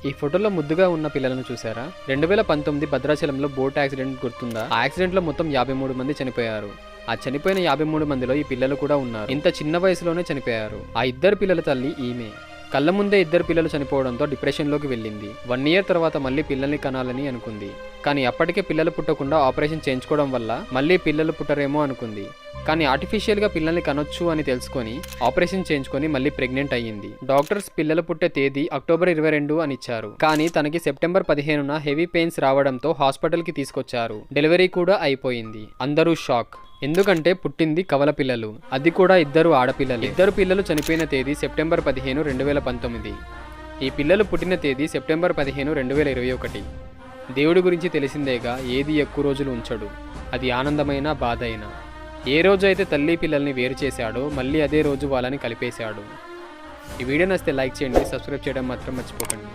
ఈ ఫోటోలో ముద్దుగా ఉన్న పిల్లలను చూసారా? 2019 భద్రాచలంలో బోట్ యాక్సిడెంట్ గుర్తుందా? ఆ యాక్సిడెంట్ లో మొత్తం 53 మంది చనిపోయారు. ఆ చనిపోయిన 53 మందిలో ఈ పిల్లలు కూడా ఉన్నారు. ఇంత చిన్న వయసులోనే చనిపోయారు. ఆ ఇద్దరు పిల్లల తల్లి ఈమె. కళ్ళ ముందే ఇద్దరు పిల్లలు చనిపోవడంతో డిప్రెషన్లోకి వెళ్ళింది. 1 ఇయర్ తర్వాత మళ్ళీ పిల్లల్ని కనాలని అనుకుంది. కానీ అప్పటికే పిల్లలు పుట్టకుండా ఆపరేషన్ చేయించుకోవడం వల్ల మళ్ళీ పిల్లలు పుట్టరేమో అనుకుంది. కానీ ఆర్టిఫిషియల్గా పిల్లల్ని కనొచ్చు అని తెలుసుకొని ఆపరేషన్ చేయించుకొని మళ్ళీ ప్రెగ్నెంట్ అయ్యింది. డాక్టర్స్ పిల్లలు పుట్టే తేదీ అక్టోబర్ 22 అని ఇచ్చారు. కానీ తనకి సెప్టెంబర్ 15న హెవీ పెయిన్స్ రావడంతో హాస్పిటల్కి తీసుకొచ్చారు. డెలివరీ కూడా అయిపోయింది. అందరూ షాక్. ఎందుకంటే పుట్టింది కవల పిల్లలు, అది కూడా ఇద్దరు ఆడపిల్లలు. ఇద్దరు పిల్లలు చనిపోయిన తేదీ సెప్టెంబర్ 15, 2019. ఈ పిల్లలు పుట్టిన తేదీ సెప్టెంబర్ 15, 2021. దేవుడి గురించి తెలిసిందేగా, ఏది ఎక్కువ రోజులు ఉంచడు. అది ఆనందమైన బాధ అయినా. ఏ రోజు అయితే తల్లి పిల్లల్ని వేరు చేశాడో మళ్ళీ అదే రోజు వాళ్ళని కలిపేశాడు. ఈ వీడియో నచ్చితే లైక్ చేయండి, సబ్స్క్రైబ్ చేయడం మాత్రం మర్చిపోకండి.